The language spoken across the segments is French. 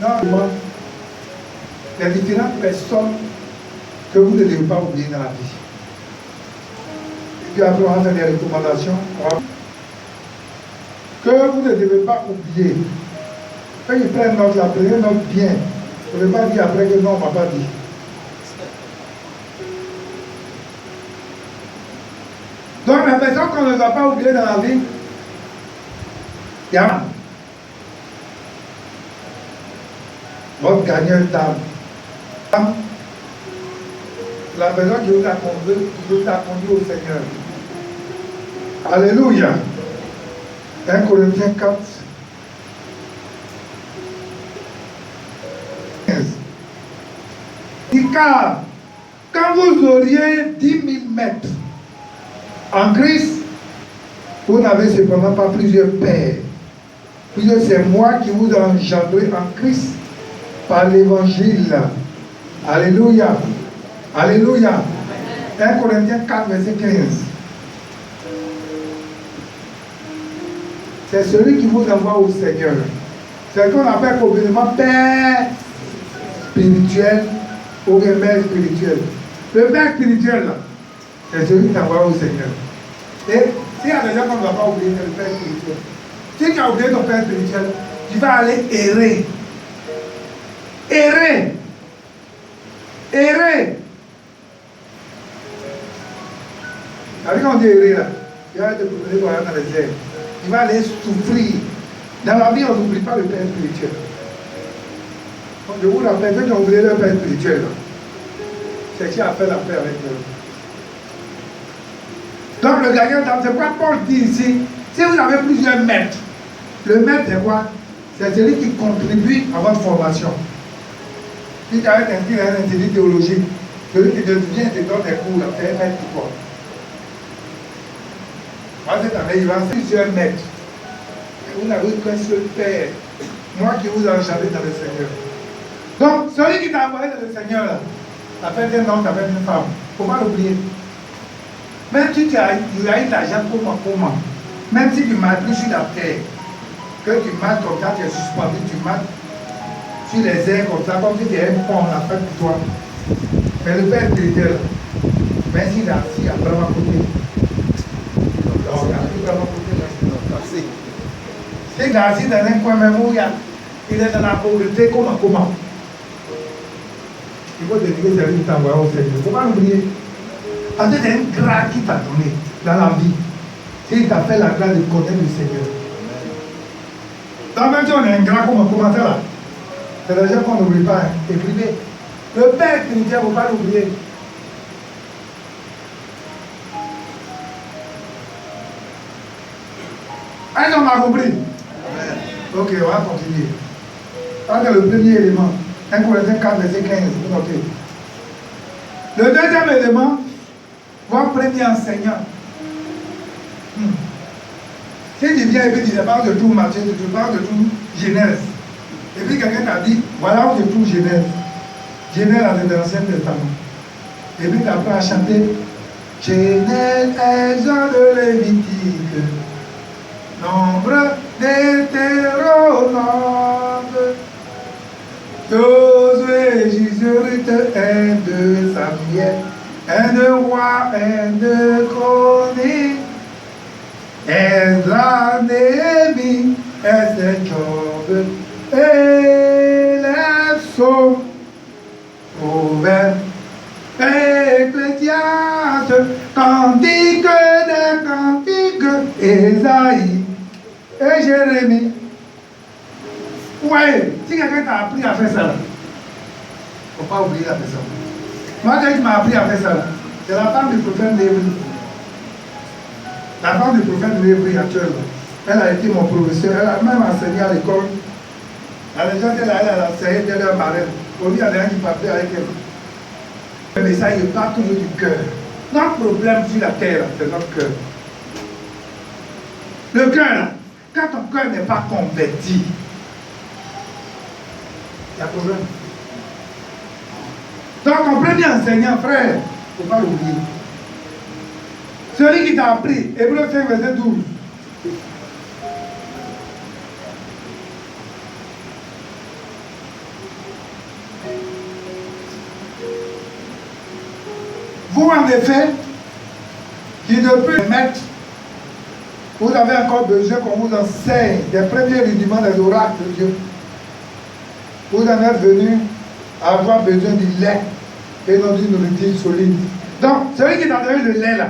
Non, les différentes personnes que vous ne devez pas oublier dans la vie. Et puis après, on va faire des recommandations. Que vous ne devez pas oublier. Quand ils prennent note, la prenez note bien. Vous ne devez pas dire après que non, on ne m'a pas dit. Donc, la personne qu'on ne va pas oublier dans la vie, il y a votre gagneur d'âme. La personne qui vous a conduit au Seigneur. Alléluia. 1 Corinthiens 4. 15. Car quand vous auriez 10 000 mètres en Christ, vous n'avez cependant pas plusieurs pères. Puisque c'est moi qui vous ai engendré en Christ par l'évangile. Alléluia. Alléluia. 1 Corinthiens 4, verset 15. C'est celui qui vous envoie au Seigneur. C'est ce qu'on appelle communément père spirituel ou mère spirituelle. Le père spirituel, c'est celui qui t'envoie au Seigneur. Et s'il y a des gens qu'on ne va pas oublier, c'est le père spirituel. Si tu as oublié ton père spirituel, tu vas aller errer. Errer. Errer. Avec quand on dit errer là, il va te promener dans les airs. Il va aller souffrir. Dans la vie, on n'oublie pas le père spirituel. Donc, je vous rappelle, ceux qui ont oublié le père spirituel, c'est qui a fait la paix avec eux. Donc, le gagnant d'âme, c'est quoi Paul dit ici? Si vous avez plusieurs maîtres, le maître, c'est quoi? C'est celui qui contribue à votre formation. Si tu as un institut théologique, celui qui vient te donne des cours, c'est un maître pour toi. Moi, cette année, il va avoir plusieurs maîtres. Et vous n'avez qu'un seul Père. Moi qui vous ai enchanté dans le Seigneur. Donc, celui qui t'a envoyé dans le Seigneur, là, t'as fait un homme, t'as fait une femme. Il ne faut pas l'oublier. Même si tu as eu l'argent, comment? Même si tu marches plus sur la terre, que tu marches comme ça, tu es suspendu, tu marches sur les airs comme ça, comme si tu es un pont, on a fait pour toi. Mais le Père spirituel, même s'il est assis à vraiment côté. Il est assis dans un coin même où il est dans la pauvreté, comment? Il faut dédier celui qui t'a envoyé au Seigneur. Il ne faut pas l'oublier. Parce que c'est un grâce qui t'a donné dans la vie. Il t'a fait la grâce de connaître le Seigneur. Dans même si on est un grand, comment ça là? C'est des gens qu'on n'oublie pas. Écrivez. Le Père spirituel, il ne faut pas l'oublier. Est-ce qu'on a compris? Ok, on va continuer. Ça, c'est le premier élément. 1 Corinthiens 4, verset 15. Vous notez. Le deuxième élément, votre premier enseignant. Si tu viens et puis tu parles de tout Matthieu, tu parles de tout Genèse. Et puis quelqu'un t'a dit, voilà où je trouve Genèse. Genèse dans l'Ancien Testament. Et puis tu apprends à chanter Genèse, Exode, Lévitique. Nombre d'Hétéronomes, Josué, Jésus, 1 de Samuel, 1 de Roi, 1 de Chronique, Esdras, Néhémie, Esther, Job, et les psaumes, Proverbes, Ecclésiaste, Cantique des Cantiques, Ésaïe et Jérémie. Ouais, si quelqu'un t'a appris à faire ça, il ne faut pas oublier la personne. Moi, quelqu'un qui m'a appris à faire ça, c'est la femme du prophète Lévi. La femme du prophète Lévi actuellement. Elle a été mon professeur, elle a même enseigné à l'école. La légende, elle a enseigné de leur marraine. Au lieu, il y a des gens qui parlaient avec elle. Mais ça, il part toujours du cœur. Notre problème sur la terre, c'est notre cœur. Le cœur, quand ton cœur n'est pas converti, il y a problème. Donc, ton premier enseignant, frère, il ne faut pas l'oublier. Celui qui t'a appris, Hébreux 5, verset 12. Vous, en effet, qui depuis mettre, vous avez encore besoin qu'on vous enseigne des premiers rudiments des oracles de Dieu. Vous en êtes venu à avoir besoin du lait et non d'une nourriture solide. Donc, celui qui t'a donné le lait là,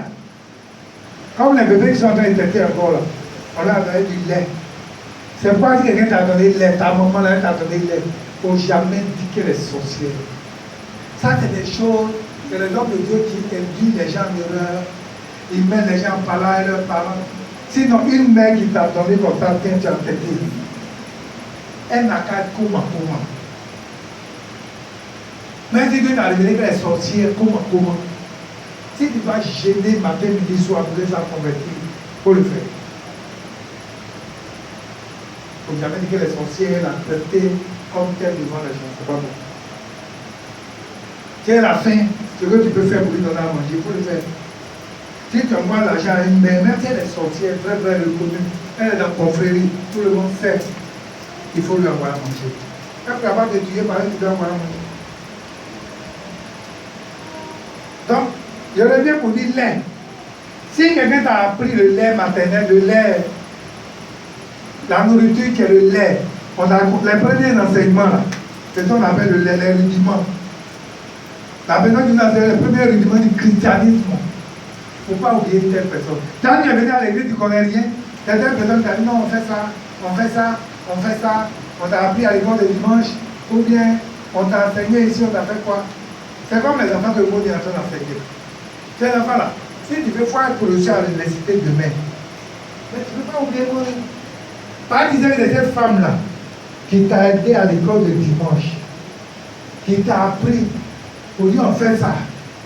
comme les bébés qui sont en train de téter encore là, on leur a donné du lait. C'est pourquoi si quelqu'un t'a donné le lait, ta maman là t'a donné le lait, il ne faut jamais dire qu'elle est sorcière. Ça, c'est des choses que les hommes de Dieu qui induisent les gens en erreur. Ils mettent les gens par là et leurs parents. Sinon, une mère qui t'a donné comme ça, tiens, tu as tété. Elle n'a qu'à être comment. Même si Dieu t'a révélé qu'elle est sorcière, comment. Si tu vas gêner matin, midi, soir, pour que ça convertir, il faut le faire. Il ne faut jamais dire qu'elle est sorcière, la traiter comme telle devant les gens. C'est pas bon. Si elle a faim, ce que tu peux faire pour lui donner à manger, il faut le faire. Si tu envoies l'argent à une mère, même si elle est sorcière, très reconnue, elle est dans la confrérie, tout le monde sait, il faut lui envoyer à manger. Elle peut avoir de tuer par elle, tu dois envoyer à manger. Donc, je reviens pour dire lait. Si quelqu'un t'a appris le lait maternel, le lait, la nourriture qui est le lait, on a les premiers enseignements là, c'est ce qu'on appelle le lait, les rudiments. La personne qui nous a fait les premiers rudiments du christianisme. Il ne faut pas oublier telle personne. Quand tu es venu à l'église, tu ne connais rien. Il y a telle personne qui a dit non, on fait ça. On t'a appris à l'école de dimanche, ou bien on t'a enseigné ici, on t'a fait quoi? C'est comme les enfants que le monde est en train d'enseigner. Ces enfants-là, si tu veux voir pour le à l'université demain, mais tu ne peux pas oublier moi. Par exemple, il y a cette femme-là qui t'a aidé à l'école de dimanche, qui t'a appris pour dire on fait ça,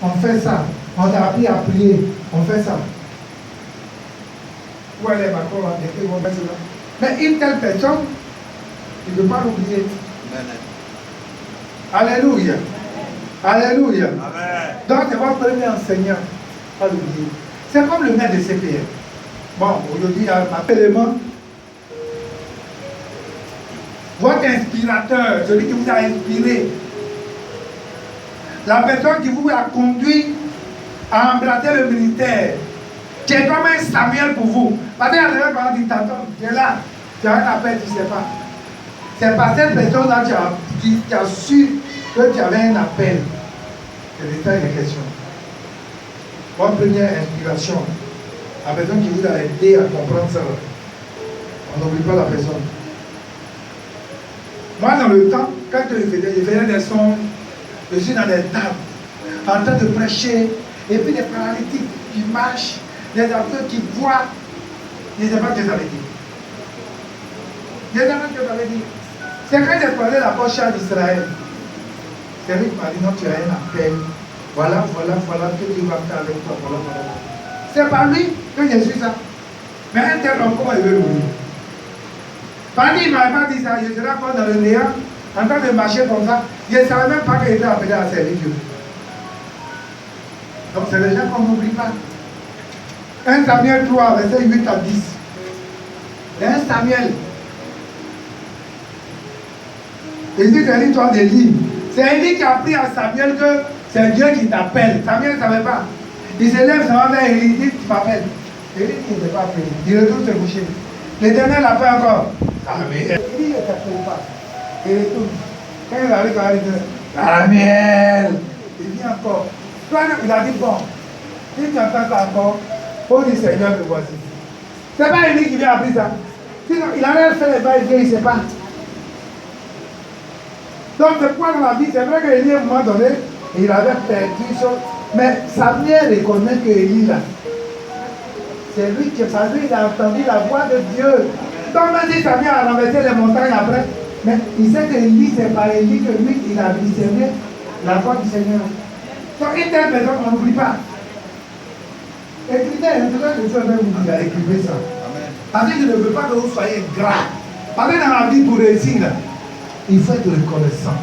on t'a appris à prier, on fait ça. Où elle est encore là, mais une telle personne, tu ne peux pas l'oublier. Alléluia. Alléluia. Amen. Donc, c'est votre premier enseignant. Pas l'oublier. C'est comme le maître de CPR. Bon, aujourd'hui, il y a un élément. Votre inspirateur, celui qui vous a inspiré, la personne qui vous a conduit à embrasser le ministère, qui est comme un Samuel pour vous. Parce qu'il y a des gens qui disent, t'attends, tu es là, tu as un appel, tu ne sais pas. C'est par cette personne-là que tu as su que tu avais un appel. C'est de ça une question. Votre première inspiration, la personne qui vous a aidé à comprendre ça, on n'oublie pas la personne. Moi, dans le temps, quand je faisais des sons, je suis dans des tables, en train de prêcher, et puis des paralytiques qui marchent, des aveugles qui voient. Je ne sais pas ce que ça veut dire. Je ne sais pas ce que ça veut dire. C'est quand j'ai parlé la poche d'Israël. C'est lui qui m'a dit non, tu as un appel. Voilà que Dieu va faire avec toi. Voilà. C'est par lui que je suis ça. Mais un tel homme, comment il veut mourir? Parce qu'il ne m'avait pas dit ça, je serais encore dans le néant, en train de marcher comme ça. Je ne savais même pas qu'il était appelé à servir Dieu. Donc c'est les gens qu'on n'oublie pas. 1 Samuel 3, verset 8 à 10. 1 Samuel. Et c'est l'histoire d'Élie. C'est Élie qui a appris à Samuel que c'est Dieu qui t'appelle. Samuel ne savait pas. Il se lève, ça va vers Élie, il dit, tu m'appelles. Élie ne s'est pas appelé. Il retourne se coucher. L'Éternel l'appelle encore. Samuel. Élie ne t'appelle pas. Il retourne. Quand il arrive, il dit, Samuel. Il dit encore. Toi, il a dit, bon, si tu entends ça encore, il faut dire, Seigneur, me voici. C'est pas Élie qui vient appeler ça. Sinon, il a fait les bails, il ne sait pas. Donc, c'est pourquoi dans la vie, c'est vrai qu'Élie, à un moment donné, il avait perdu ça. Mais Samuel reconnaît que Élie, là, c'est lui qui est passé, il a entendu la voix de Dieu. Donc, même si Samuel a renversé les montagnes après, mais il sait que Élie, c'est par Élie que lui, il a discerné la voix du Seigneur. Donc, une telle personne, on n'oublie pas. Écrivez, en tout cas, je vais vous dire, écrivez ça. Amen. Parce que je ne veux pas que vous soyez gras. Parce que dans la vie, pour réussir, là, il faut être reconnaissant.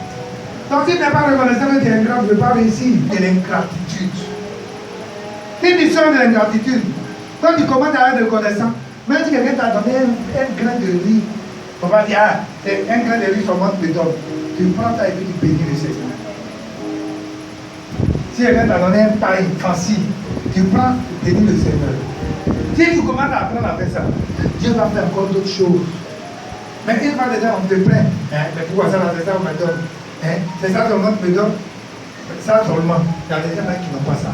Donc si tu n'es pas reconnaissant que tu es ingrat, tu ne peux pas réussir. C'est l'ingratitude. Si tu sors de l'ingratitude, quand tu commences à être reconnaissant, même si quelqu'un t'a donné un grain de riz, on va dire, ah, c'est un grain de riz sur mon béton. Tu prends ça et puis tu bénis le Seigneur. Si quelqu'un t'a donné un pain fancy, tu prends, tu bénis le Seigneur. Si tu commences à apprendre à faire ça, Dieu va faire encore d'autres choses. Mais une fois déjà, on te plaint. Mais pourquoi ça, c'est ça, on me donne. C'est ça, seulement, me donne. Ça seulement. Il y a des gens qui n'ont pas ça.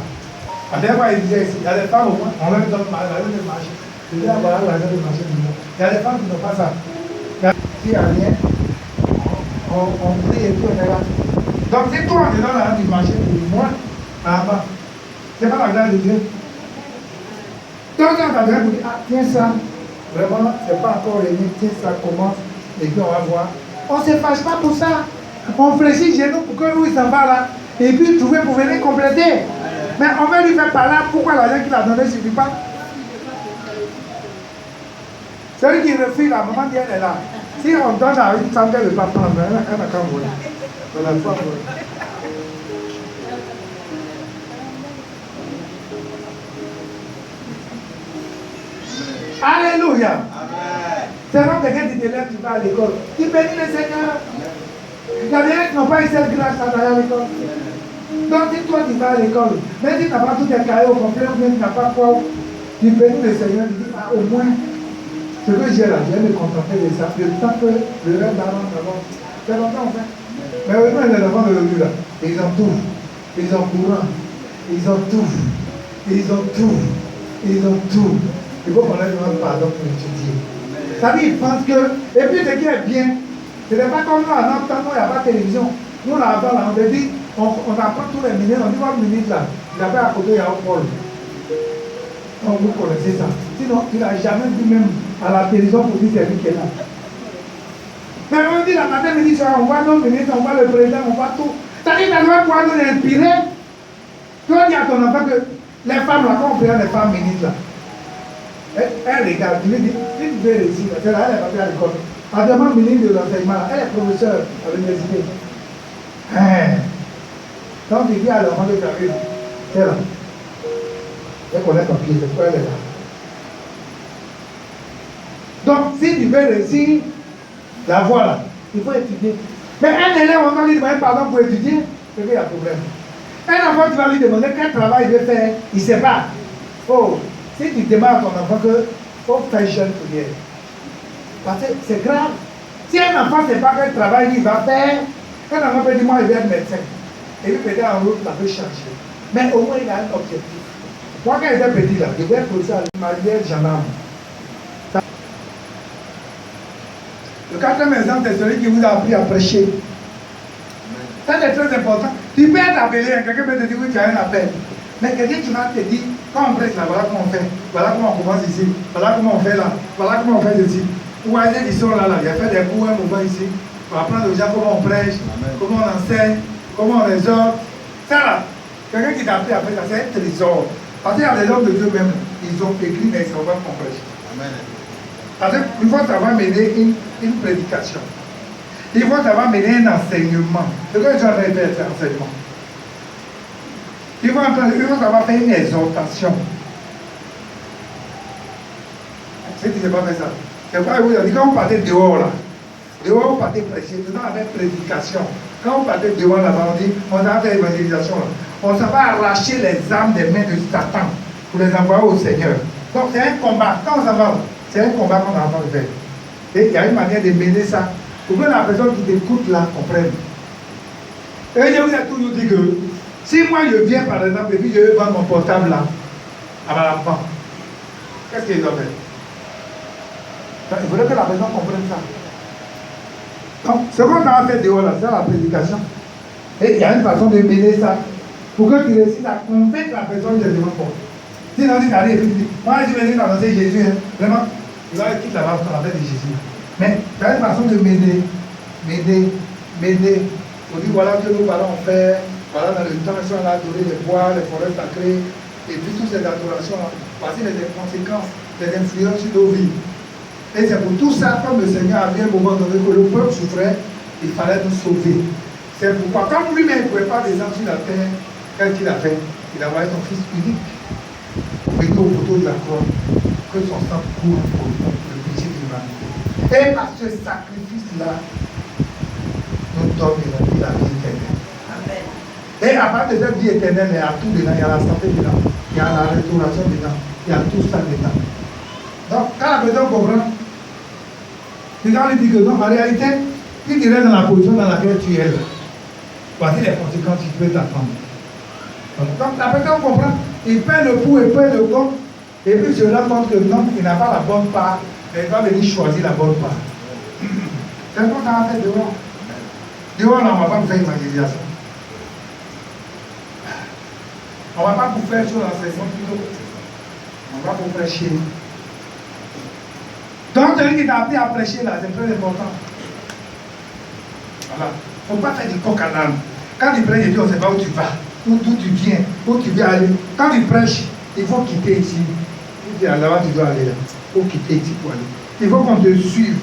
La dernière fois, il disait, il y a des femmes au moins, on leur donne l'argent de marché. Je dis, voilà l'argent de marché du monde. Il y a des femmes qui n'ont pas ça. S'il n'y a rien, on prie et tout, on est là. Donc, si toi, on te donne l'argent du marché, moi, là-bas, c'est pas la grâce de Dieu. Donc, quand ta grâce vous dit, ah, tiens ça, vraiment, c'est pas encore réuni, tiens ça, commence, et puis on va voir. On ne se fâche pas pour ça. On fléchit chez nous pour que lui, il s'en va là. Et puis, trouver pour venir compléter. Mais on veut lui faire par là, pourquoi l'argent qu'il a donné ne suffit pas? Celui qui refuse, la maman dit, elle est là. Si on donne à une femme qu'elle ne veut pas prendre, elle n'a qu'à voler. On a pas volé. Alléluia. C'est vrai que quelqu'un qui te lève, tu vas à l'école. Tu bénis le Seigneur. Il y a des gens qui n'ont pas eu cette grâce à aller à l'école. Donc si toi tu vas à l'école, même si tu n'as pas tout tes cahiers au complet, ou même tu n'as pas quoi, tu bénis le Seigneur, tu dis, ah, au moins, ce que j'ai là, je vais me contenter de ça. Le temps que le rêve d'avant, c'est longtemps en fait. Mais heureusement, les enfants d'aujourd'hui là, ils ont tout. Ils ont courant, ils ont tout. Ils ont tout. Ils ont tout. Il faut qu'on leur demande pardon pour étudier. Ça dit, ils pensent que. Et puis ce qui est bien, ce n'est pas comme nous, à notre temps, il n'y a pas de télévision. Nous, là, on te dit, on apprend tous les ministres, on dit, votre ministre là, il avait à côté, il y a un Paul. Donc vous connaissez ça. Sinon, il n'a jamais vu même à la télévision pour dire c'est lui qui est là. Mais on dit la matin, midi, soir, on voit nos ministres, on voit le président, on voit tout. Ça dit, ça doit pouvoir nous inspirer. Tu vas dire à ton enfant que les femmes là, quand on prend les femmes ministres là, elle regarde, tu lui dis, si tu veux réussir, c'est là, elle est partie à l'école. Elle demande ministre de l'enseignement, elle est professeure à l'université. Donc il dit à l'enfant de ta vie, c'est là. Elle connaît ton pied, c'est quoi elle est là. Donc si tu veux réussir, la voie là, il faut étudier. Mais un élève, on va lui demander pardon pour étudier, c'est qu'il y a problème. Un enfant, tu vas lui demander quel travail il veut faire, il ne sait pas. Oh, si tu demandes à ton enfant que faut faire jeune prière, parce que c'est grave. Si un enfant ne sait pas quel travail il va faire, un enfant peut dire moi je vais être médecin. Et puis peut-être en route, ça peut changer. Mais au moins il a un objectif. Moi quand j'étais petit là, je voulais être professeur à l'humanité gendarme. Le quatrième exemple, c'est celui qui vous a appris à prêcher. Ça c'est très important. Tu peux être appelé, quelqu'un peut te dire oui, tu as un appel. Mais quelqu'un qui va te dire, quand on prêche là, voilà comment on fait, voilà comment on commence ici, voilà comment on fait là, voilà comment on fait ici. Ou à ils sont là, il y a fait des cours un moment ici, pour apprendre aux gens comment on prêche, comment on enseigne, comment on exhorte. Ça là, quelqu'un qui t'a appris à faire ça, c'est un trésor. Parce qu'il y a des hommes de Dieu même, ils ont écrit, mais ils ne savent pas qu'on prêche. Parce qu'il faut savoir mener une prédication. Il faut savoir mener un enseignement. C'est quoi que j'en ai fait, cet enseignement? Il faut savoir faire une exhortation. C'est qui ne sait pas faire ça. C'est pas vous avez dit, quand on partait dehors là, dehors on partait prêcher, dedans on avait prédication. Quand on partait dehors là-bas, on dit, on a fait évangélisation là. On s'en va arracher les âmes des mains de Satan pour les envoyer au Seigneur. Donc c'est un combat. Quand on s'en va, c'est un combat qu'on a envie de faire. Et il y a une manière de mener ça pour que la personne qui t'écoute là comprenne. Et je vous ai toujours dit que si moi je viens par exemple et puis je vais vendre mon portable là, à ma banque, qu'est-ce qu'il doit faire? Donc, il faudrait que la personne comprenne ça. Donc, ce qu'on a fait dehors là, c'est la prédication. Et il y a une façon de mener ça pour que tu réussisses à convaincre la personne de devant toi. Sinon, tu t'arrives et puis tu dis, moi je vais venir annoncer Jésus, hein. Vraiment, il va quitter là-bas pour la fête de Jésus. Mais tu as une façon de m'aider. On dit voilà que nous allons faire, voilà dans le temps, ils sont là, adorer les bois, les forêts sacrées, et puis toutes ces adorations-là, parce qu'il y a des conséquences, des influences sur nos vies. Et c'est pour tout ça, comme le Seigneur a vu un moment donné que le peuple souffrait, il fallait nous sauver. C'est pourquoi, comme lui-même ne pouvait pas descendre sur la terre, qu'est-ce qu'il a fait? Il a envoyé son fils unique, venu au poteau de la croix, que son sang coule pour le péché de l'humanité. Et par ce sacrifice-là, nous donne la vie éternelle. Amen. Et à part de cette vie éternelle, il y a tout dedans, il y a la santé dedans, il y a la restauration dedans, il y a tout ça dedans. Donc, quand la personne comprend, puis quand on lui dit que non, en réalité, si tu restes dans la position dans laquelle tu es là, voici les conséquences qui peuvent t'attendre. Donc, la personne comprend, il paie le pour, il paie le contre, et puis il se rend compte que non, il n'a pas la bonne part, mais il va venir choisir la bonne part. C'est comme ça en fait dehors. Dehors, là, on ne va pas vous faire évangélisation. On ne va pas vous faire sur l'enseignement plutôt. On va vous prêcher. Donc, celui qui t'a appris à prêcher là, c'est très important. Voilà. Il ne faut pas faire du coq à l'âne. Quand il prêche, on ne sait pas où tu vas, d'où tu viens, où tu viens aller. Quand il prêche, il faut quitter ici. Tu dis là-bas, tu dois aller là. Il faut quitter ici pour aller. Il faut qu'on te suive.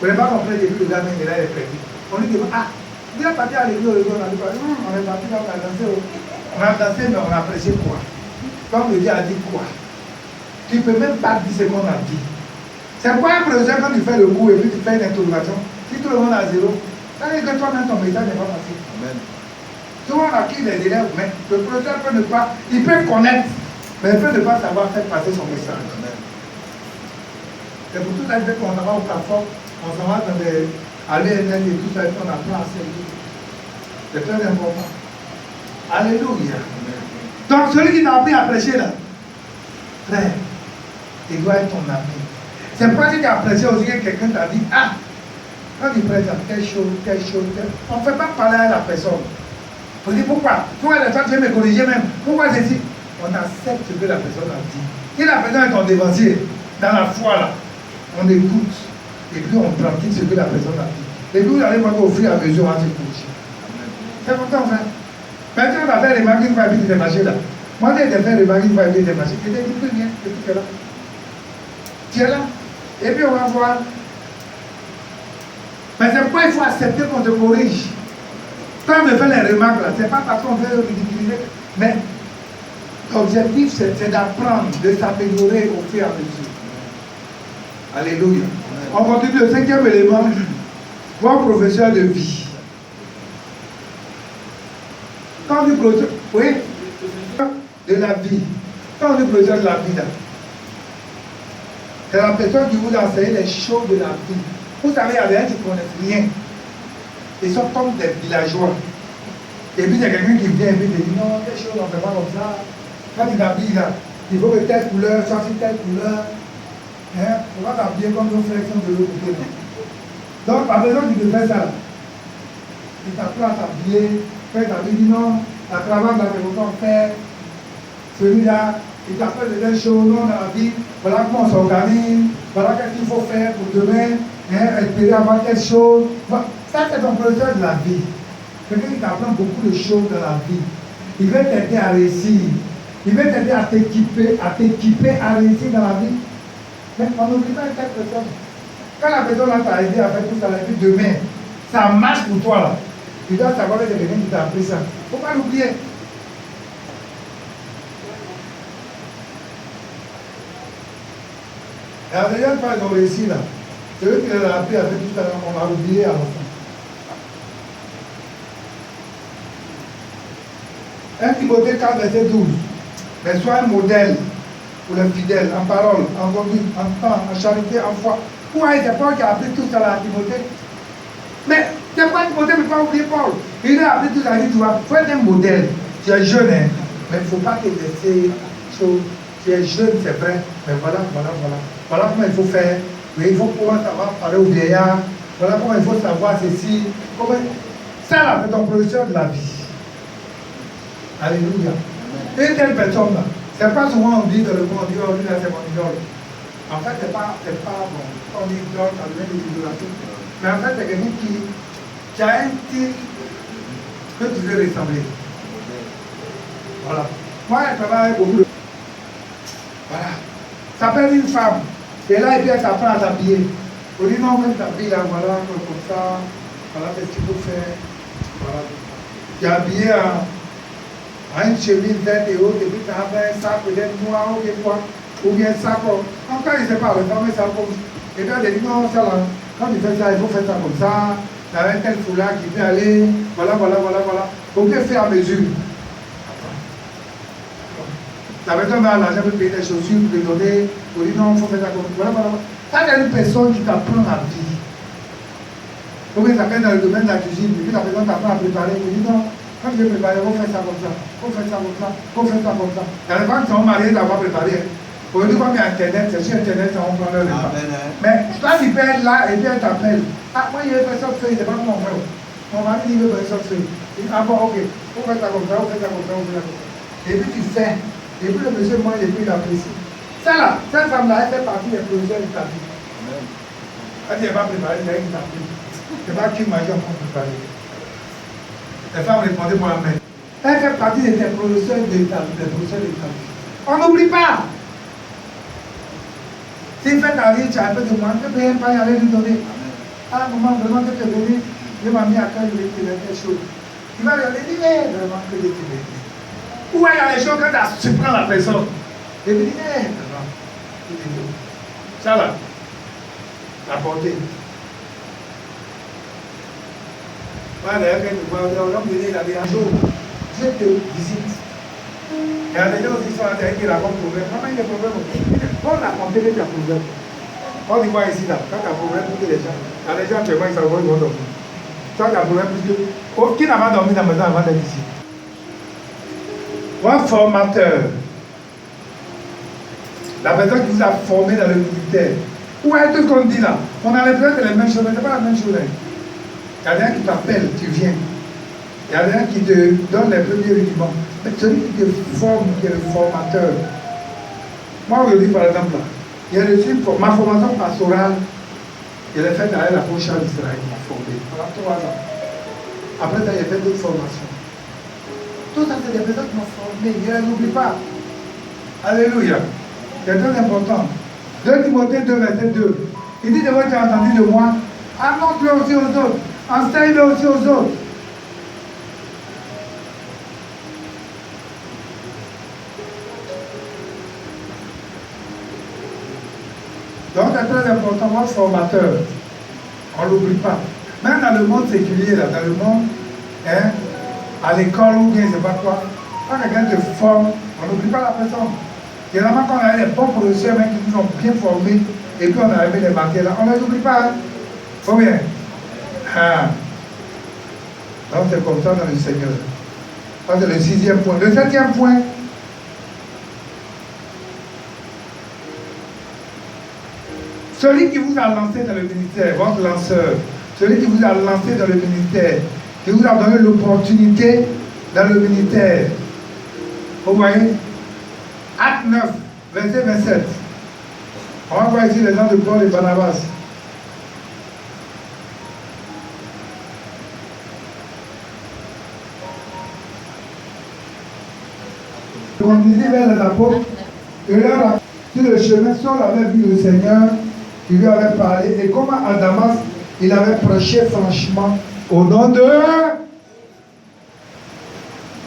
Vous n'avez pas compris depuis le gamin, il est prêté. On lui dit, ah, il est parti à l'église, on a dit, on est parti là, on a dansé. On a dansé, mais on a prêché quoi? Comme le Dieu a dit quoi? Tu ne peux même pas dire ce qu'on a dit. C'est quoi un professeur quand tu fais le cours et puis tu fais une interrogation? Si tout le monde a zéro, ça veut dire que toi-même ton message n'est pas passé. Amen. Tout le monde a qui les élèves, mais le professeur peut ne pas, il peut connaître, mais il peut ne pas savoir faire passer son message. Amen. C'est pour tout ça qu'on s'en va au plateforme, on s'en va dans des ALN et tout ça, et on apprend à servir. C'est très important. Alléluia. Amen. Donc celui qui t'a appris à prêcher là, frère, il doit être ton ami. C'est pas si tu as prêché aussi que quelqu'un t'a dit, ah, quand il prêche telle chose, telle chose, on ne fait pas parler à la personne. On dit pourquoi? Pourquoi les gens viennent me corriger même? Pourquoi ceci? On accepte ce que la personne a dit. Si la personne est ton dévancier, dans la foi là, on écoute et puis on pratique ce que la personne a dit. Et puis vous allez voir au fur et à mesure, on va se corriger. C'est important, frère. Maintenant, on va faire les marques qui vont habiter des marchés là. Moi, j'ai fait les marques qui vont habiter des marchés. Je t'ai dit que bien, et puis tu es là. Tu es là. Et puis on va voir. Mais c'est pourquoi il faut accepter qu'on te corrige. Quand on me fait les remarques là, c'est pas parce qu'on veut ridiculiser, mais l'objectif c'est d'apprendre, de s'améliorer au fur et à mesure. Alléluia. On continue le 5e élément, voir professeur de vie. Quand on dit professeur, oui, de la vie. Quand on dit professeur de la vie là, c'est la personne qui vous enseigne les choses de la vie. Vous savez, il y a des gens qui ne connaissent rien. Ils sont comme des villageois. Et puis il y a quelqu'un qui vient et puis dit non, les choses, on ne fait pas comme ça. Quand tu t'habilles là, il faut que telle couleur, choisir telle couleur. Hein? On va t'habiller comme nos frères qui sont de l'autre côté. Donc, par exemple, tu te fais ça. Il t'apprend à t'habiller. Quand il t'habille, dit non, la cravate, là, c'est comment faire. Celui-là, il t'apprend de telles choses, non, dans la vie. Voilà comment on s'organise. Voilà qu'est-ce qu'il faut faire pour demain. Espérer avoir quelque chose. Ça, c'est ton professeur de la vie. Quelqu'un qui t'apprend beaucoup de choses dans la vie. Il veut t'aider à réussir. Il veut t'aider à t'équiper, à réussir dans la vie. Mais on n'oublie pas cette personne. Quand la personne t'a aidé à faire tout ça, la vie demain, ça marche pour toi là. Tu dois savoir que c'est quelqu'un qui t'a appris ça. Il ne faut pas l'oublier. Et la deuxième fois, ils ont réussi là. C'est eux qui l'ont appris à faire tout ça, on l'a oublié à la fin. 1 Timothée 4, verset 12. Mais sois un modèle pour les fidèles, en parole, en conduite, en temps, en charité, en foi. Pourquoi c'est Paul qui a appris tout ça à Timothée? Mais c'est pas Timothée ne peut pas oublier Paul. Il a appris tout ça, il dit, tu vas faire un modèle. Tu es jeune, hein, mais il ne faut pas te laisser chaud. Tu es jeune, c'est vrai, mais voilà. Voilà comment il faut faire. Mais il faut pouvoir savoir parler aux vieillards. Voilà comment il faut savoir ceci. Comment... Ça là, c'est ton professeur de la vie. Alléluia. Et telle personne là, c'est pas souvent on dit dans le monde, on dit, oh lui là c'est mon idole. En fait, c'est pas bon. Quand on dit idole, ça devient des idolâtries. Mais en fait, c'est quelqu'un qui a un style que tu veux ressembler. Voilà. Moi, je travaille avec beaucoup de... Voilà. Ça s'appelle une femme. Et là, et puis elle s'apprend à s'habiller. On dit non, même t'habilles là, voilà, comme ça. Voilà, qu'est-ce qu'il faut faire. Voilà. Tu es habillé à une chemise verte et haute, et puis tu as un sac peut-être noir ou bien quoi, ou bien un sac. Encore, il ne sait pas, le fameux sac. Et puis elle dit non, ça là, Quand tu fais ça, il faut faire ça comme ça. Tu as un tel foulard qui peut aller. Voilà. Faut bien faire à mesure. La personne va à l'argent pour payer des chaussures, pour te donner, pour dire non, il faut faire ça comme ça. Voilà. Ça, il y a une personne qui t'apprend la vie. Ou bien ça fait dans le domaine de la cuisine, et puis la personne t'apprend à préparer, pour dire non, quand tu veux préparer, il faut faire ça comme ça, il faut faire ça comme ça, il faut faire ça comme ça. Il y a des femmes qui sont mariées d'avoir préparé. Aujourd'hui, comme il y a Internet, c'est sur Internet, ça on prend leur repas. Mais toi, tu peux être là et puis elle t'appelle. Ah, moi, il y a une personne qui fait, c'est pas comment on fait. Mon mari dit, il veut personne qui fait. Il dit, ah bon, ok, il faut faire ça comme ça, il faut faire ça comme ça, il faut faire ça comme ça. Et puis tu fais. Et puis le monsieur mange et puis il apprécie. Ça là, cette femme-là, elle fait partie des producteurs de ta vie. Elle dit, elle va préparer, elle va t'appeler. C'est pas qui mange en train de préparer. Les femmes répondaient pour la main. Elle fait partie des producteurs de ta vie. On n'oublie pas. S'il fait ta vie, tu as un peu de moins, tu ne peux même pas y aller lui donner. Ah, maman, vraiment que tu es venu, je m'ai mis à cœur, il était chaud. Il va lui dire, vraiment que tu es venu. Où il y a les choses quand tu prends la personne. Et puis, vraiment, ça là, la portée. Voilà, d'ailleurs, l'homme de il a dit un jour, je te visite. Il y a des gens qui sont intéressés qui racontent problème. Comment il y a des problèmes? On a compté les problèmes. On dit quoi ici là? Quand tu as problème, pour que les gens. Il y a des gens qui vont dormir. Quand tu as problème, plus que. Qui n'a pas dormi dans la maison avant d'être ici? Un formateur. La personne qui vous a formé dans le militaire. Où est tout ce qu'on dit là? On a l'impression que c'est les mêmes choses, mais ce n'est pas la même chose. Il y a des gens qui t'appellent, tu viens. Il y a des gens qui te donnent les premiers rudiments. Mais celui qui te forme, qui est le formateur. Moi, aujourd'hui, par exemple, là, il y a ma formation pastorale, je l'ai faite avec la prochaine d'Israël, qui m'a formé pendant 3 ans. Après ça, j'ai fait d'autres formations. Tout ça, c'est des personnes qui m'ont formé, je ne les oublie pas. Alléluia. C'est très important. 2 Timothée 2, verset 2. Il dit de moi, tu as entendu de moi, annonce-le aussi aux autres, enseigne-le aussi aux autres. Donc c'est très important, moi, formateur. On ne l'oublie pas. Même dans le monde séculier, là, dans le monde, hein, à l'école ou bien je ne sais pas quoi, quand quelqu'un te forme, on n'oublie pas la personne. Généralement, quand on a des bons professeurs qui nous ont bien formés, et puis on a arrivé les matières là, on ne les oublie pas. Hein. Faut bien. Ah. Donc c'est comme ça dans le Seigneur. Ça c'est le 6e point. Le 7e point. Celui qui vous a lancé dans le ministère, votre lanceur, celui qui vous a lancé dans le ministère, qui vous a donné l'opportunité dans le ministère. Vous voyez? Acte 9, verset 27. On va voir ici les gens de Paul et Barnabas. Ils conduisit vers les apôtres et leur a sur le chemin, Saul avait vu le Seigneur qui lui avait parlé et comment à Damas il avait prêché franchement au nom de.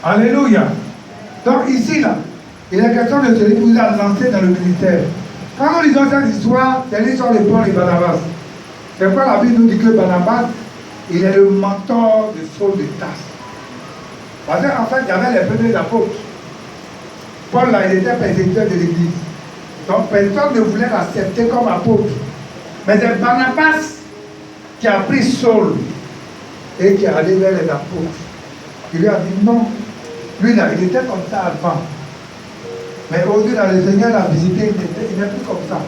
Alléluia. Donc ici là, il est question de celui qui vous a lancé dans le ministère. Quand nous lisons cette histoire, c'est l'histoire de Paul et Barnabas. C'est pourquoi la Bible nous dit que Barnabas, il est le mentor de Saul de Tarse. Parce qu'en fait, il y avait les premiers apôtres. Paul là, il était persécuteur de l'église. Donc personne ne voulait l'accepter comme apôtre. Mais c'est Barnabas qui a pris Saul et qui est allé vers les apôtres. Il lui a dit non. Lui là, il était comme ça avant. Mais aujourd'hui, le Seigneur l'a visité, il n'est plus comme ça.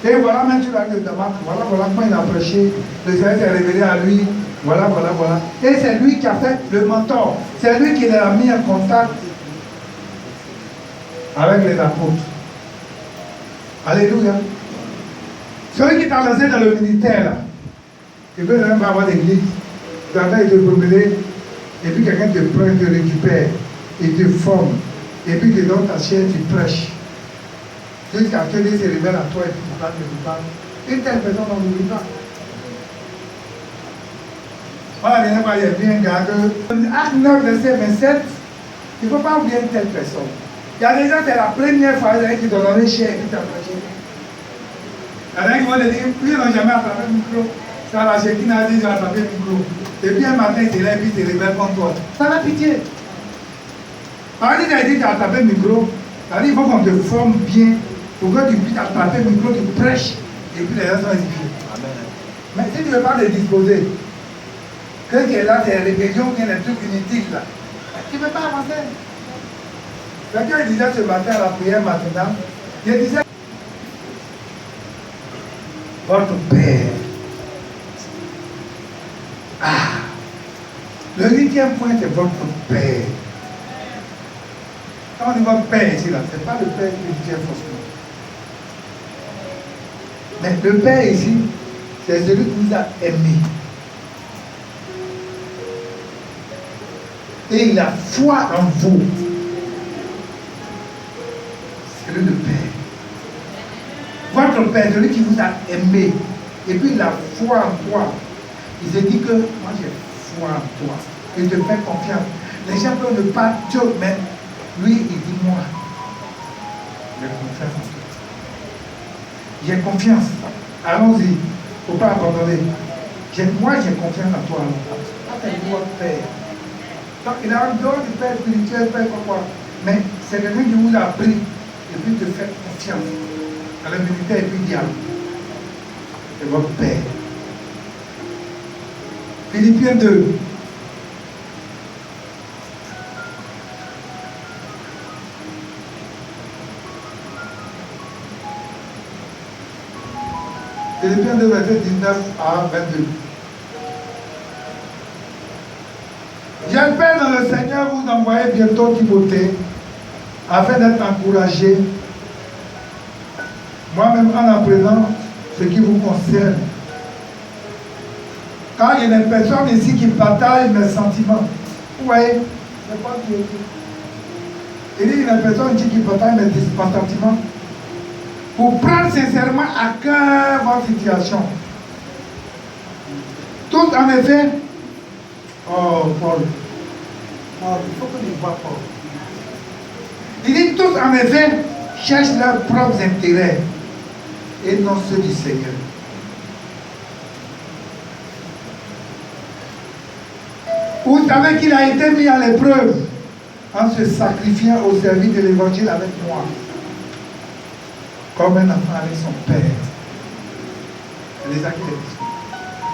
Et voilà, même sur la de Damas, voilà comment il a prêché. Le Seigneur s'est révélé à lui. Voilà. Et c'est lui qui a fait le mentor. C'est lui qui l'a mis en contact avec les apôtres. Alléluia. Celui qui t'a lancé dans le militaire, là, il veut même pas avoir d'église. Tu entends, il te promener, et puis quelqu'un te prend, te récupère, il te forme, et puis il te donne ta chair, tu prêches. Jusqu'à ce qu'il se révèle à toi et puis tu parles. Une telle personne, on n'oublie pas. Voilà, la dernière fois, il y a bien un gars que. Acte 9, verset 27, il ne faut pas oublier une telle personne. Il y a des gens, c'est la première fois qui t'ont donné chair et puis tu as prêché. Il y en a qui vont te dire, lui, ils n'ont jamais attrapé le micro. C'est à la Chekine a dit, j'ai attrapé le micro. Et puis un matin, il te lève, puis il te rebelle contre toi. Ça n'a pitié. Quand il a dit, tu as attrapé le micro, ça veut dire qu'il faut qu'on te forme bien pour que tu puisses attraper le micro, tu prêches, et puis les gens sont édifiés. Mais si tu ne veux pas les disposer, que tu es là, des rébellions, qu'il y a des trucs inutiles là, tu ne peux pas avancer. Quelqu'un disait ce matin à la prière matinale, il disait, votre Père. Ah, le 8e point, c'est votre Père. Quand on dit votre Père ici, là, ce n'est pas le Père spirituel forcément. Mais le Père ici, c'est celui qui vous a aimé. Et il a foi en vous. C'est le Père. Votre Père, celui qui vous a aimé. Et puis il a foi en toi. Il se dit que moi j'ai foi en toi. Il te fait confiance. Les gens peuvent ne pas te, mais lui, il dit moi, j'ai confiance en toi. J'ai confiance. Allons-y. Il ne faut pas abandonner. Moi, j'ai confiance en toi. Ça, c'est votre Père. Donc, il a un dehors du Père spirituel, Père quoi. Mais c'est quelqu'un qui vous a pris et puis te fait confiance. Dans le militaire et puis diable. C'est votre Père. Philippiens 2. Philippiens 2, verset 19 à 22. J'espère dans le Seigneur vous envoyer bientôt Timothée afin d'être encouragé, moi-même en apprenant ce qui vous concerne. Car il y a des personnes ici qui partagent mes sentiments. Vous voyez, c'est pas qui est dit. Il dit qu'il y a des personnes ici qui partagent mes sentiments pour prendre sincèrement à cœur votre situation. Tout en effet, oh Paul, il faut que tu vois Paul. Il dit tous en effet cherchent leurs propres intérêts et non ceux du Seigneur. Vous savez qu'il a été mis à l'épreuve en se sacrifiant au service de l'évangile avec moi, comme un enfant avec son père. C'est les actes de Christ.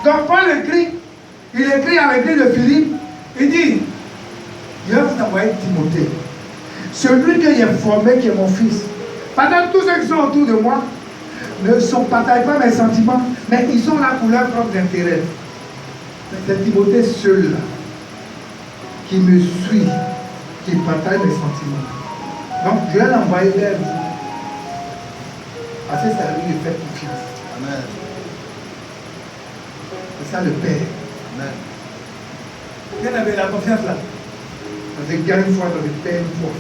Donc Paul écrit, il écrit à l'église de Philippe, il dit, je vais vous envoyer Timothée, celui que j'ai formé, qui est mon fils. Pendant tous ceux qui sont autour de moi ne partagent pas mes sentiments, mais ils sont là pour leurs propres intérêts. C'est Timothée seul là, qui me suit, qui partage mes sentiments. Donc je vais l'envoyer vers vous. Parce que c'est à lui de faire confiance. Amen. C'est ça le Père. Amen. Vous avez la confiance là. Parce que gagne une fois dans le Père une fois.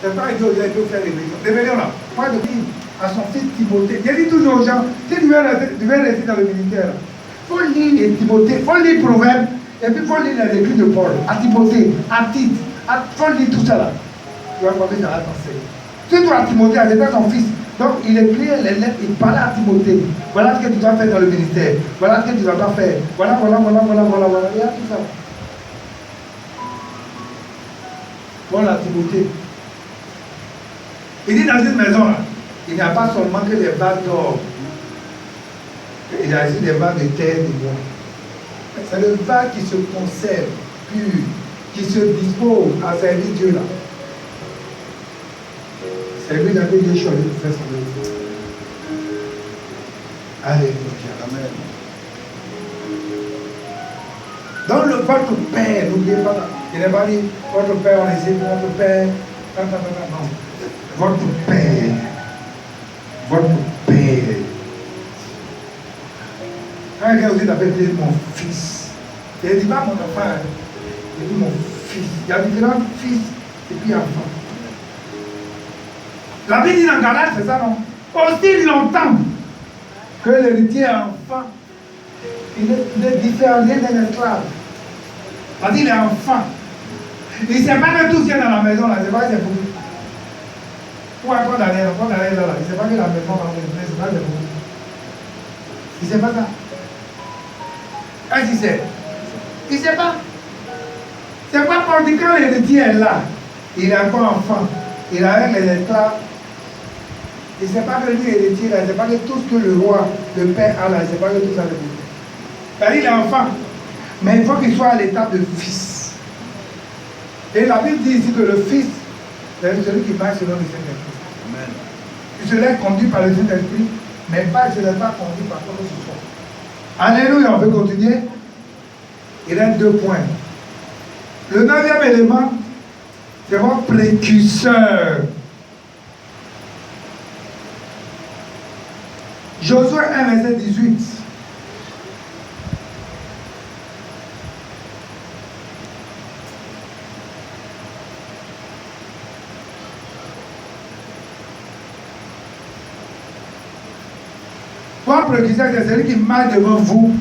C'est pas idiot, il faut faire réveillons là. Moi je dis à son fils Timothée, je dis toujours aux gens, si tu veux rester dans le militaire, il faut lire les Timothée, il faut lire Proverbes, et puis il faut lire les écrits de Paul, à Timothée, à Tite, il faut lire tout ça là. Tu vas voir que ça va passer. Surtout à Timothée, c'était son fils. Donc il écrit les lettres, il parlait à Timothée. Voilà ce que tu dois faire dans le ministère. Voilà ce que tu ne dois pas faire. Voilà. Il y a tout ça. Voilà Timothée. Il dit dans une maison là, il n'y a pas seulement que des vases d'or. Il y a aussi des vases de terre et de bois. C'est le vase qui se conserve pur, qui se dispose à servir Dieu là. C'est lui dans lequel Dieu choisit de faire son œuvre. Alléluia. Amen. Dans le votre Père, n'oubliez pas, il n'est pas dit votre Père, on essaie votre Père. Non. Votre Père. Votre Père. Quand quelqu'un aussi t'appelle, il dit mon fils. Il ne dit pas mon enfant, il dit mon fils. Il y a différents fils et puis enfants. La Bible dit dans Galates, c'est ça non? Aussi longtemps que l'héritier est enfant, il ne différencie d'un esclave. Parce qu'il est enfant. Il ne sait pas que tout vient dans la maison, là, c'est pas c'est pour lui. Ou encore d'aller là, il ne sait pas que la maison va venir, c'est pas le bon. Il ne sait pas ça. Qu'est-ce qu'il sait? Il ne sait pas. C'est pas pour dire quand l'héritier est là, il est encore enfant, il a avec les esclaves. Il ne sait pas que lui héritier là, il ne sait pas que tout ce que le roi, le père a là, il ne sait pas que tout ça le dit. C'est-à-dire qu'il est enfant, mais il faut qu'il soit à l'étape de fils. Et la Bible dit ici que le fils, c'est celui qui marche selon le Saint-Esprit. Amen. Il se laisse conduire par le Saint-Esprit, mais pas, il ne se laisse pas conduire par quoi que ce soit. Alléluia, on peut continuer. Il reste 2 points. Le 9e élément, c'est votre précurseur. Josué 1, verset 18. Votre précurseur, c'est celui qui marche devant vous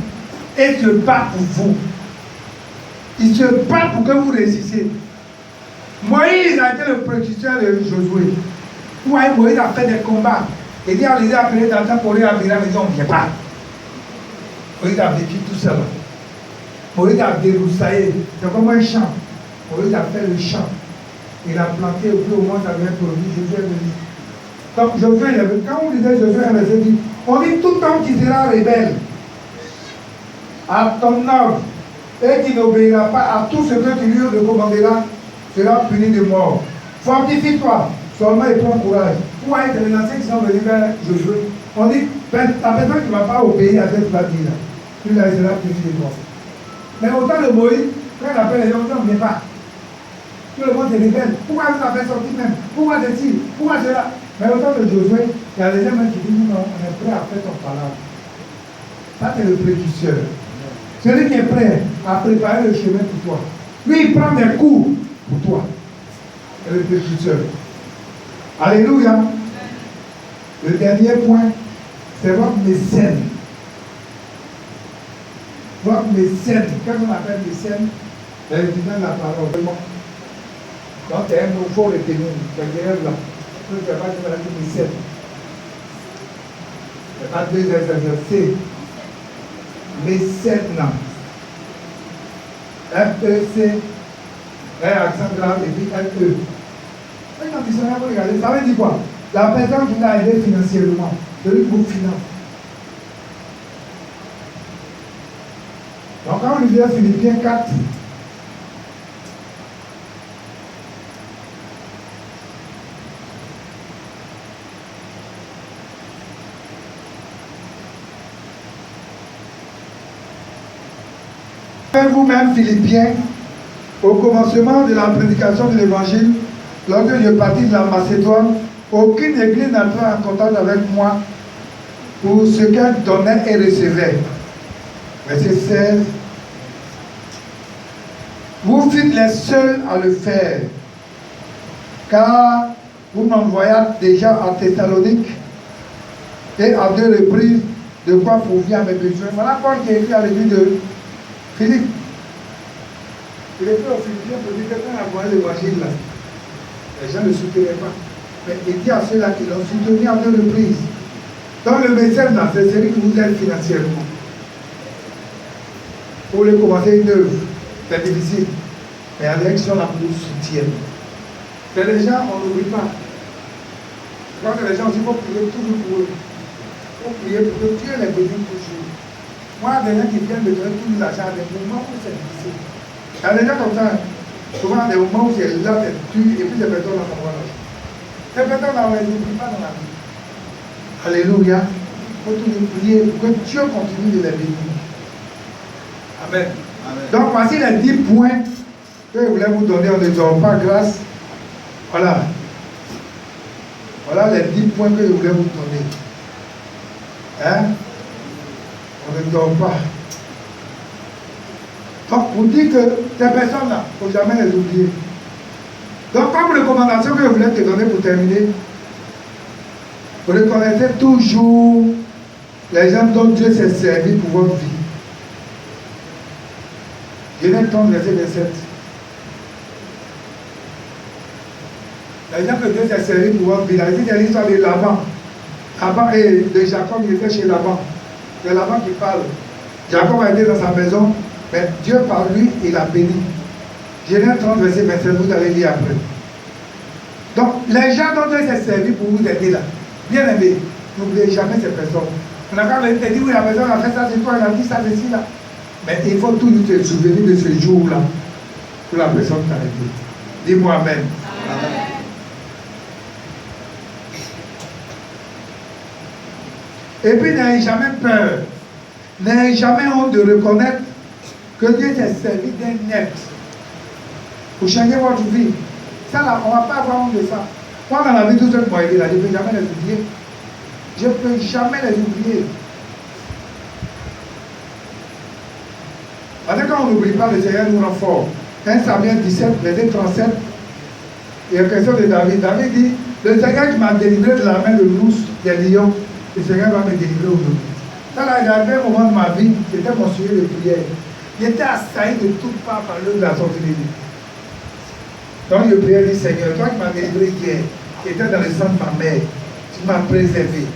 et se bat pour vous. Il se bat pour que vous réussissiez. Moïse a été le précurseur de Josué. Moïse a fait des combats. Et dit, on les a appelés dans le temps pour aller à Biram, ils ont bien pas. Moïse a vécu tout seul. Moïse a déroussaillé. C'est comme un champ. Moïse a fait le champ. Il a planté au plus au moins ça devait produire. Josué est venu. Donc Josué, quand on disait Josué, on dit tout homme qui sera rebelle à ton ordre et qui n'obéira pas à tout ce que tu lui recommanderas sera puni de mort. Fortifie-toi, seulement et prends courage. Pour être les anciens qui sont venus vers Josué, on dit la personne qui ne va pas obéir à ce que tu vas dire là, tu la sera puni de mort. Mais au temps de Moïse, quand il appelle les gens, on ne vient pas. Tout le monde est rebelle. Pourquoi vous avez sorti même? Pourquoi ceci? Pourquoi cela? Mais au temps de Josué, il y a des gens qui disent non, on est prêt à faire ton parole. Ça, c'est le précurseur. Celui qui est prêt à préparer le chemin pour toi. Lui, il prend des coups pour toi. C'est le précurseur. Alléluia. Le dernier point, c'est votre mécène. Votre mécène. Qu'est-ce qu'on appelle mécène? C'est l'étudiant de la parole. Donc, il y a un mot, il faut le tenir. C'est derrière là. Il ne faut pas dire mécène. Il n'y a pas 2 exercices. Mécène. F-E-C. Un accent grave et puis F-E. Quand ils sont là, vous regardez, ça veut dire quoi? La personne qui l'a aidé financièrement, celui qui vous finance. Donc quand on lit Philippiens 4, vous-même, Philippiens, au commencement de la prédication de l'évangile, lorsque je partis de la Macédoine, aucune église n'a fait en contact avec moi pour ce qu'elle donnait et recevait. Verset 16. Vous fûtes les seuls à le faire, car vous m'envoyâtes déjà à Thessalonique et à 2 reprises de quoi pourvient à mes besoins. Voilà Paul qui a écrit à l'église de Philippe. Il est fait aux Philippiens pour dire que quand il a envoyé l'évangile là, les gens ne soutenaient pas. Mais il dit à ceux-là qui l'ont soutenu à 2 reprises. Donc le mécène là, c'est celui qui vous aide financièrement. Pour les commencer une œuvre, c'est difficile. Mais avec ça, là, vous soutiennent. Mais les gens, on n'oublie pas. Quand les gens disent, il faut prier toujours pour eux. Il faut prier pour eux. Dieu les bénit toujours. Moi, des gens qui viennent me donner tout l'argent, à des moments où c'est difficile. Il y a des gens comme ça, souvent, des moments où c'est là, c'est dur, et puis ces personnes-là sont là. Ces personnes-là, on ne les oublie pas dans la vie. Alléluia. Il faut toujours prier pour que Dieu continue de les bénir. Amen. Amen. Donc, voici les 10 points que je voulais vous donner. On ne dort pas grâce. Voilà. Voilà les 10 points que je voulais vous donner. Hein? On ne dort pas. Donc, pour dire que ces personnes-là, il ne faut jamais les oublier. Donc, comme recommandation que je voulais te donner pour terminer, vous reconnaissez toujours les gens dont Dieu s'est servi pour votre vie. Genèse 30, verset 27. Les gens que Dieu s'est servi pour votre vie, c'est l'histoire de Laban. Laban et de Jacob, il était chez Laban. C'est Laban qui parle. Jacob a été dans sa maison, mais Dieu par lui, il a béni. Genèse 30, verset 27, vous allez lire après. Donc, les gens dont Dieu s'est servi pour vous aider là, bien aimé, n'oubliez jamais ces personnes. On a quand même te dit, oui, la personne a fait ça, c'est toi, elle a dit ça, c'est ci, là. Mais il faut toujours te souvenir de ce jour-là, où la personne t'a aidé. Dis-moi Amen. Amen. Et puis, n'ayez jamais peur. N'ayez jamais honte de reconnaître que Dieu t'a servi d'un net pour changer votre vie. Ça, là, on ne va pas avoir honte de ça. Moi, dans la vie, tout ce qui m'a aidé, là, je ne peux jamais les oublier. Je ne peux jamais les oublier. Parce que quand on n'oublie pas, le Seigneur nous rend fort. 1 Samuel 17, verset 37, il y a une question de David. David dit, le Seigneur qui m'a délivré de la main de l'ours, des lions, le Seigneur va me délivrer aujourd'hui. Ça, là, il y avait un moment de ma vie, c'était mon sujet de prière. Il était assailli de toutes parts par l'œuvre de la sorcellerie. Donc, je priais, dit, Seigneur, toi qui m'as délivré hier, qui étais dans le sang de ma mère, tu m'as préservé.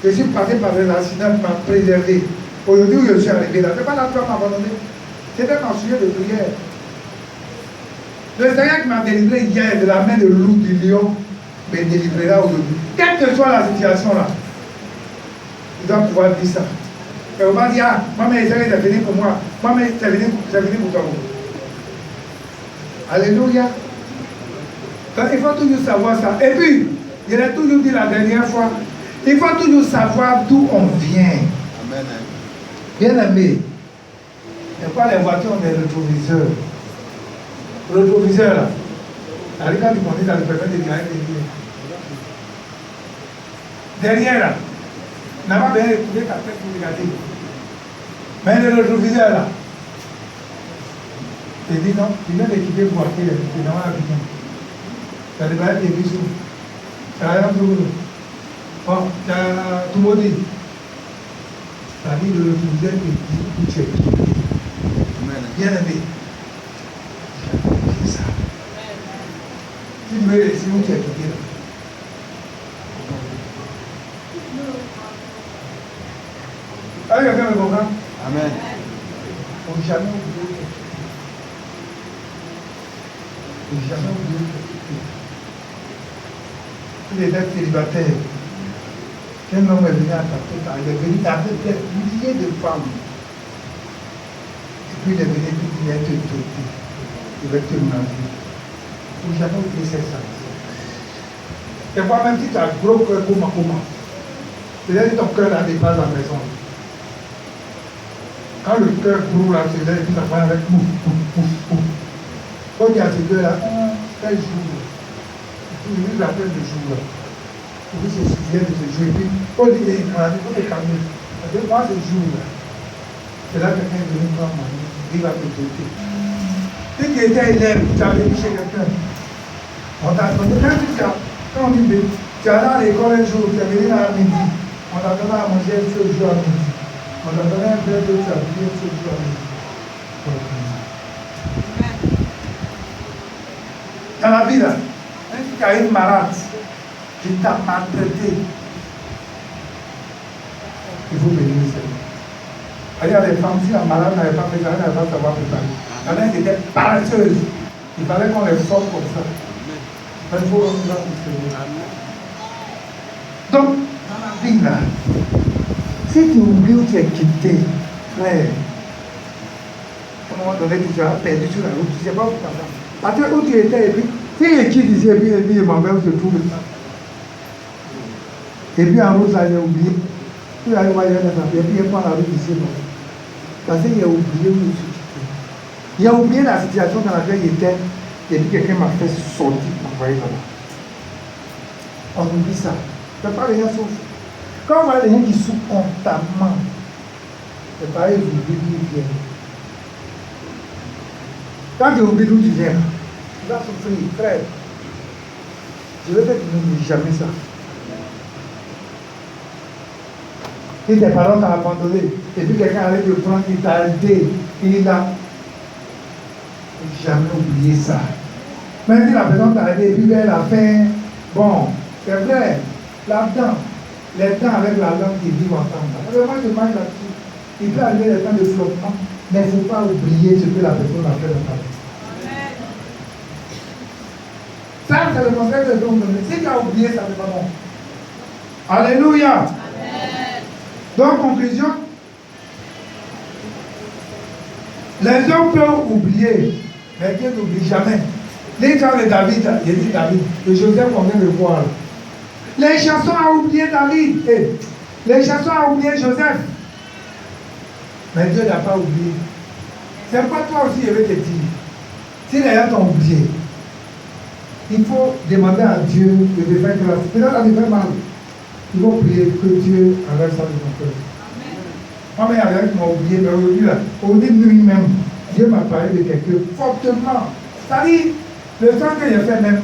Je suis passé par un accident, tu m'as préservé. Aujourd'hui où je suis arrivé là, c'est pas là que tu vas m'abandonner. C'était mon sujet de prière. Le Seigneur qui m'a délivré hier de la main de loup, du lion, me délivrera aujourd'hui. Quelle que soit la situation là, il doit pouvoir dire ça. Et on va dire, ah, maman, c'est venu pour moi. Maman, c'est venu pour toi. Alléluia. Donc, il faut toujours savoir ça. Et puis, je l'ai toujours dit la dernière fois, il faut toujours savoir d'où on vient. Amen. Bien aimé. Et pas les voitures ont des rétroviseurs. Rétroviseur là. C'est-à-dire quand tu conduis, ça te permet de gagner des billets. Derrière là, n'a pas bien écouté ta tête pour regarder. Mais le rétroviseur là, tu dis non, tu viens d'équiper pour acquérir, tu n'as pas habité. Ça devrait être des bisous. Ça a rien de tout. Bon, tu as tout le monde dit. Ça dit le rétroviseur qui tu es. Bien aimé. C'est ça. Si tu veux laisser où tu es quitté là. Allez, quelqu'un me comprend? Amen. On ne jamais oublié. On ne jamais oublié. Il était célibataire. Un homme est venu à ta tête, il est venu avec des milliers de femmes. Et puis il est venu et il va te traiter. Il va te marier. On ne jamais oublié ça. Et moi, même si tu as un gros cœur, comment? C'est-à-dire que ton cœur a dépassé la maison. Quand le cœur brûle, là, c'est là, et puis ça va avec pouf. Quand il y a ce cœur-là, quel jour? Il lui rappelle le jour-là. Et puis se souvient de ce jour. Et puis, on dit, il faut te calmer. Parce que moi, ce jour-là, c'est là que quelqu'un est venu prendre ma vie. Il va te traiter. Si tu étais élève, tu avais dit chez quelqu'un. On t'a donné, quand on dit, tu es allé à l'école un jour, tu es venu à midi. On t'a donné à manger un seul jour à midi. On t'a donné un verre d'eau, tu as bu un seul jour à midi. Dans la vie, là, même si tu as une malade, qui t'a maltraité, il faut bénir le Seigneur. Il y a des femmes, si la malade n'avait pas fait ça, elle n'avait pas savoir préparer. Il y en a qui étaient paresseuses. Il fallait qu'on les forme comme ça. Il faut rendre ça au Seigneur. Donc, dans la vie, là, si tu oublies où tu es quitté, frère, à un moment donné, tu seras perdu sur la route, tu ne sais pas où tu vas. Parce que où tu étais, et puis, si il quitte ici, et puis il m'en va où se trouve ça. Et puis en route, là, il a oublié. Il a voir et puis il prend la route ici. Non. Parce qu'il a oublié où il se quitté. Il a oublié la situation dans laquelle il était, et puis quelqu'un m'a fait sortir, m'envoyer là-bas. On oublie ça. Il ne peut pas rien sauf. Quand on voit les gens qui sont constamment, c'est pareil, vous oubliez d'où ils viennent. Quand tu oublies d'où tu viens, tu vas souffrir, frère. Je veux que tu n'oublies jamais ça. Si tes parents t'ont abandonné, et puis quelqu'un allait te prendre, il t'a aidé, il est là. Jamais oublier ça. Même si la personne t'a aidé, et puis vers la fin, Bon, c'est vrai, la dent, les dents avec la langue qui vivent ensemble. Alors moi je marche là-dessus. Il peut arriver des temps de flottement, mais il ne faut pas oublier ce que la personne a fait dans ta vie. Ça, c'est le conseil que je donne. Si tu as oublié, ça n'est pas bon. Alléluia. Amen. Donc, conclusion. Les hommes peuvent oublier, mais Dieu n'oublie jamais. L'histoire de David, il dit David, de Joseph qu'on vient de voir. Les chansons ont oublié David. Les chansons ont oublié Joseph. Mais Dieu n'a pas oublié. C'est pas toi aussi, je vais te dire. Si les gens t'ont oublié, il faut demander à Dieu de te faire grâce. Peut-être ça te fait mal. Il faut prier que Dieu enlève ça de ton cœur. Moi, il y a quelqu'un qui m'a oublié, mais aujourd'hui, là, aujourd'hui, nuit même, Dieu m'a parlé de quelqu'un fortement. C'est-à-dire, le temps que j'ai fait même,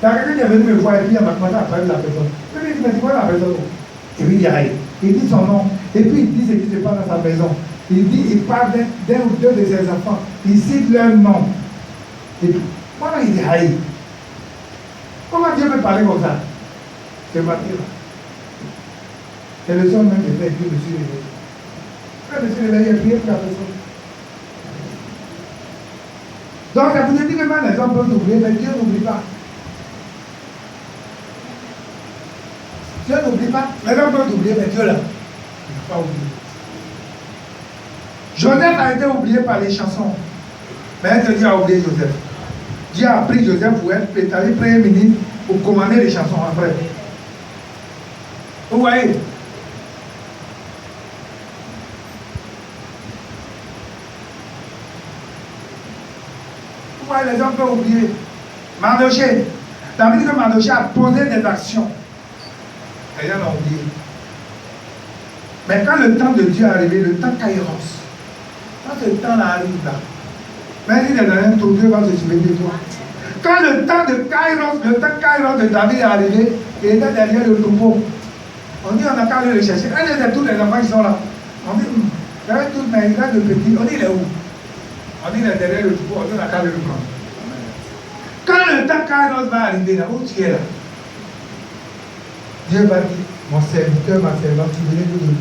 il y a quelqu'un qui est venu me voir et puis il m'a commencé à parler de la personne. Je lui ai dit, mais c'est quoi la personne? Et puis il dit son nom, et puis il dit ce qui se passe dans sa maison. Il parle d'un ou deux de ses enfants, il cite leur nom. Et puis, moi, il dit, aïe. Comment Dieu peut parler comme ça? C'est matin là. C'est le son même de fait, Dieu me suis réveillé. Quand je me suis réveillé, j'ai prié pour la personne. Donc, ça vous dit que même les hommes peuvent oublier, mais Dieu n'oublie pas. Dieu n'oublie pas. Les hommes peuvent oublier, mais Dieu là, il ne faut pas oublier. Joseph a été oublié par les chansons. Mais Dieu a oublié Joseph. Dieu a pris Joseph pour être préparé premier ministre pour commander les chansons après. Vous voyez? Vous voyez, les gens peuvent oublier. Mardoché. David dit que Mardoché a posé des actions. Les gens l'ont oublié. Mais quand le temps de Dieu est arrivé, le temps Kairos, quand ce temps-là arrive là, même si les derniers tours, Dieu va se souvenir de toi. Quand le temps Kairos de David est arrivé, il était derrière le troupeau. On dit, on n'a qu'à aller le chercher. Un de tous les enfants qui sont là. On dit, il y avait tout, mais il a de petits. On dit, il est où? On dit, il est derrière le troupeau. On dit, on n'a qu'à aller le prendre. Quand le temps Kairos va arriver là, où tu es là? Dieu va dire, mon serviteur, ma servante, souvenez-vous de lui.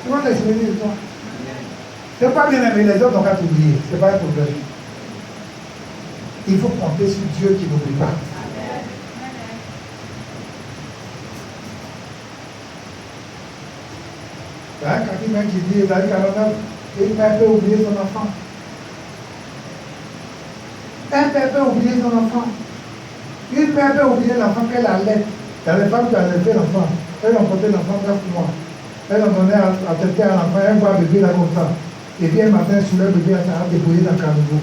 Comment te souvenir de toi? C'est pas bien aimé, les autres n'ont qu'à t'oublier. C'est pas un problème. Il faut compter sur Dieu qui n'oublie pas. Il y a quelqu'un qui dit, il a dit qu'un père peut oublier son enfant. Un père peut oublier son enfant. Une mère peut oublier l'enfant qu'elle allait. Il y a des femmes qui ont allaité l'enfant. Elles ont porté l'enfant 9 mois. Elles ont donné à têter à l'enfant. Elles voient le bébé là comme ça. Et puis un matin, sur le bébé, elle s'est dépouillée dans le caniveau.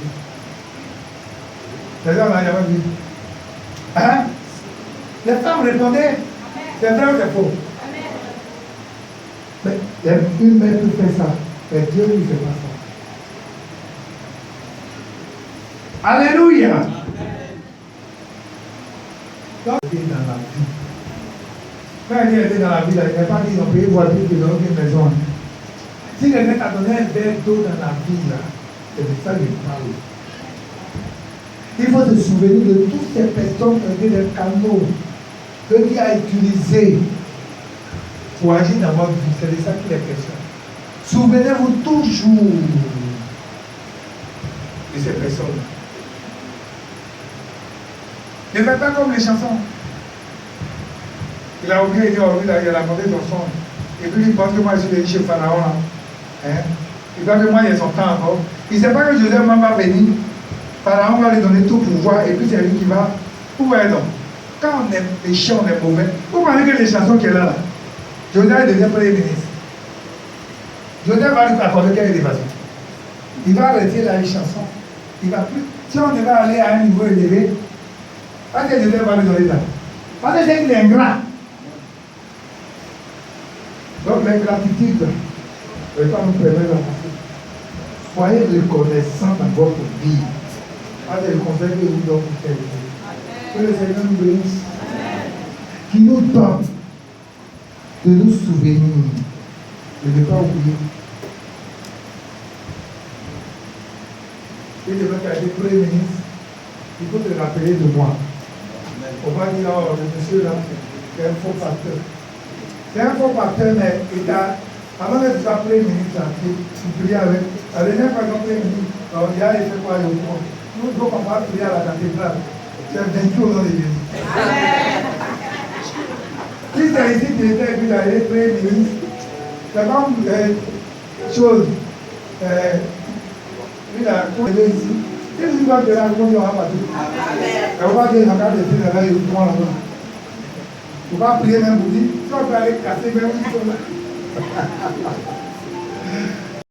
C'est ça, on n'a jamais vu. Hein? Les femmes répondaient, c'est vrai ou c'est faux? Mais une mère peut faire ça, mais Dieu ne fait pas ça. Alléluia! Donc, il est dans la vie. Quand il était dans la vie, il n'a pas dit qu'ils ont payé voiture, qu'ils ont une maison. Si quelqu'un t'a donné un verre d'eau dans la vie, là, c'est de ça qu'il parle. Il faut se souvenir de toutes ces personnes qui ont été des canaux que Dieu a utilisés pour agir dans votre vie. C'est de ça qu'il est question. Souvenez-vous toujours de ces personnes. Ne faites pas comme les chansons. Il a oublié, il a demandé son son. Et puis il pense que moi je suis venu chez Pharaon. Hein? Il pense que moi il y a son temps encore. Il ne sait pas que Joseph va venir. Pharaon va lui donner tout pouvoir et puis c'est lui qui va. Vous voyez donc, quand on est méchant, on est mauvais. Vous voyez que les chansons qu'il a là, Joseph devient premier ministre. Joseph va lui accorder quelle élévation? Il va arrêter la chanson. Il va plus. Si on devait aller à un niveau élevé, pas que Joseph va lui donner ça. Parce que c'est qu'il est ingrat. Donc l'ingratitude ne peut pas nous permettre d'avancer. Soyez reconnaissants dans votre vie. C'est le conseil que vous donne pour faire. Que le Seigneur nous bénisse. Qui nous donne de nous souvenir, de ne pas oublier. Et je veux qu'à être premier ministre, il faut te rappeler de moi. on va dire, oh, le monsieur là, c'est un faux pasteur. C'est un faux pasteur, mais il a, avant de se appeler ministre, il priait avec, la dernière fois qu'on prie ministre, il a fait quoi le mot? Nous ne pouvons pas prier à la cathédrale. C'est vaincu au nom de Jésus. Si c'est ici qu'il était, puis il a été prié ministre, c'est comme chose. Il a trouvé ici. Si vous voulez que la réponse aura pas tout. On va dire, regarde les filles là, ils vont là-bas. Il ne faut pas prier même pour dire, si on peut aller casser même une chose là.